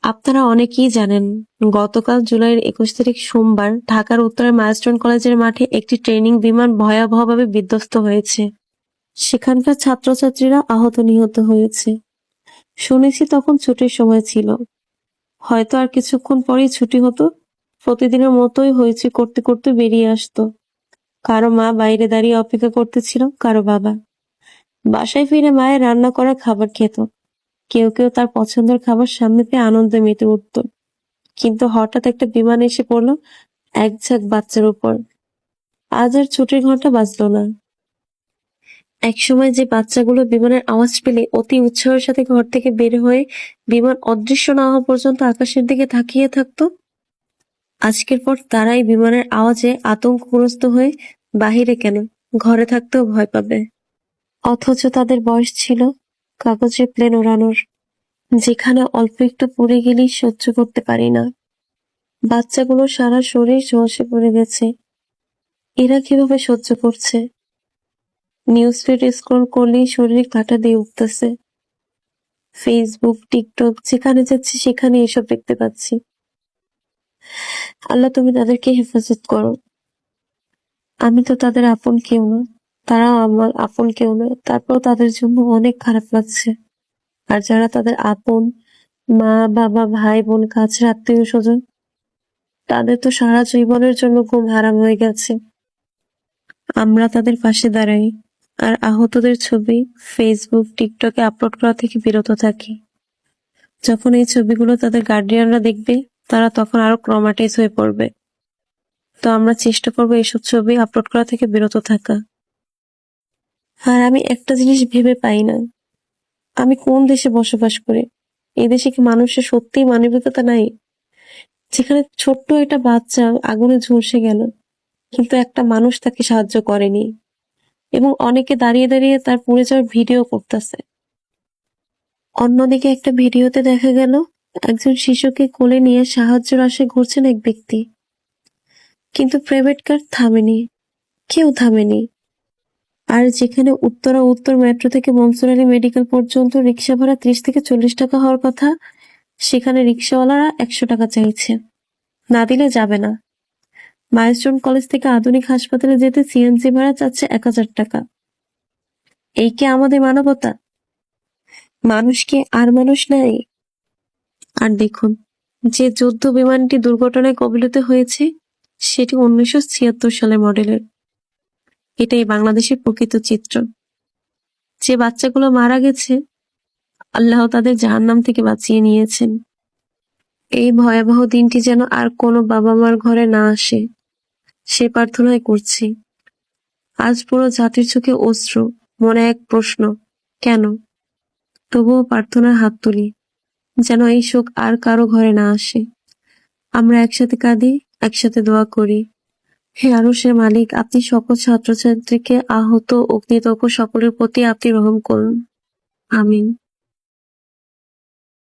আপনারা অনেকেই জানেন, গতকাল জুলাইয়ের ২১ তারিখ সোমবার ঢাকার উত্তরার মাইলস্টোন কলেজের মাঠে একটি ট্রেনিং বিমান ভয়াবহভাবে বিধ্বস্ত হয়েছে। সেখানকার ছাত্রছাত্রীরা আহত-নিহত হয়েছে। শুনেছি তখন ছুটির সময় ছিল। হয়তো আর কিছুক্ষণ পরেই ছুটি হতো। প্রতিদিনের মতোই হইচই করতে করতে বেরিয়ে আসতো। কারো মা বাইরে দাঁড়িয়ে অপেক্ষা করতেছিল, কারো বাবা। বাসায় ফিরে মায়ের রান্না করা খাবার খেত। কেউ কেউ তার পছন্দের খাবার সামনে পেয়ে আনন্দে মেতে উঠত। কিন্তু হঠাৎ একটা বিমান এসে পড়ল এক ঝাঁক বাচ্চার উপর। আজ আর ছুটির ঘন্টা বাজলো না। একসময় যে বাচ্চাগুলো বিমানের আওয়াজ পেলে অতি উৎসাহের সাথে ঘর থেকে বের হয়ে বিমান অদৃশ্য না হওয়া পর্যন্ত আকাশের দিকে তাকিয়ে থাকতো, আজকের পর তারাই বিমানের আওয়াজে আতঙ্কগ্রস্ত হয়ে বাহিরে কেন, ঘরে থাকতেও ভয় পাবে। অথচ তাদের বয়স ছিল কাগজে প্লেন ওড়ানোর, যেখানে অল্প একটু পড়ে গেলেই সহ্য করতে পারি না। বাচ্চাগুলো সারা শরীর ঝলসে পড়ে গেছে। এরা কিভাবে সহ্য করছে? নিউজ ফিড স্ক্রল করলেই শরীরে কাঁটা দিয়ে উঠতেছে। ফেসবুক, টিকটক, যেখানে যাচ্ছি সেখানে এসব দেখতে পাচ্ছি। আল্লাহ, তুমি তাদেরকে হেফাজত করো। আমি তো তাদের আপন কেউ না, তারাও আমার আপন কেউ না, তারপর তাদের জন্য অনেক খারাপ লাগছে। আর যারা তাদের আপন, মা বাবা, ভাই বোন, কাছের আত্মীয় স্বজন, তাদের তো সারা জীবনের জন্য ঘুম হারাম হয়ে গেছে। আমরা তাদের পাশে দাঁড়াই আর আহতদের ছবি ফেসবুক, টিকটকে আপলোড করা থেকে বিরত থাকি। যখন এই ছবিগুলো তাদের গার্ডিয়ানরা দেখবে, তারা তখন আরো ট্রমাটাইজ হয়ে পড়বে। তো আমরা চেষ্টা করবো এইসব ছবি আপলোড করা থেকে বিরত থাকা। আর আমি একটা জিনিস ভেবে পাই না, আমি কোন দেশে বসবাস করি? এই দেশে কি মানুষের সত্যিই মানবিকতা নাই? যেখানে ছোট্ট একটা বাচ্চা আগুনে ঝলসে গেল, কিন্তু একটা মানুষ তাকে সাহায্য করেনি, এবং অনেকে দাঁড়িয়ে দাঁড়িয়ে তার পুড়ে যাওয়ার ভিডিও করতেছে। অন্যদিকে একটা ভিডিওতে দেখা গেল একজন শিশুকে কোলে নিয়ে সাহায্যের আশায় ঘুরছেন এক ব্যক্তি, কিন্তু প্রাইভেট কার থামেনি, কেউ থামেনি। আর যেখানে উত্তরা উত্তর মেট্রো থেকে মনসুর আলী মেডিকেল পর্যন্ত রিক্সা ভাড়া ৩০ থেকে ৪০ টাকা হওয়ার কথা, সেখানে রিক্সাওয়ালারা ১০০ টাকা চাইছে, না দিলে যাবে না। মাইলস্টোন কলেজ থেকে আধুনিক হাসপাতালে যেতে সিএনজি ভাড়া চাচ্ছে ১,০০০ টাকা। এই কি আমাদের মানবতা? মানুষ কি আর মানুষ নাই? আর দেখুন, যে যুদ্ধ বিমানটি দুর্ঘটনায় কবলিত হয়েছে সেটি ১৯৭৬ সালের মডেলের। এটাই বাংলাদেশের প্রকৃত চিত্র। যে বাচ্চাগুলো মারা গেছে, আল্লাহ তাদের জাহান্নাম থেকে বাঁচিয়ে নিয়েছেন। এই ভয়াবহ দিনটি যেন আর কোনো বাবা মার ঘরে না আসে, সে প্রার্থনাই করছি। আজ পুরো জাতির চোখে অশ্রু, মনে এক প্রশ্ন, কেন? তবুও প্রার্থনার হাত তুলি, যেন এই শোক আর কারো ঘরে না আসে। আমরা একসাথে কাঁদি, একসাথে দোয়া করি। হে আরশের মালিক, আপনি সকল ছাত্রছাত্রীকে, আহত, অগ্নিদগ্ধ সকলের প্রতি আপনি রহম করুন। আমিন।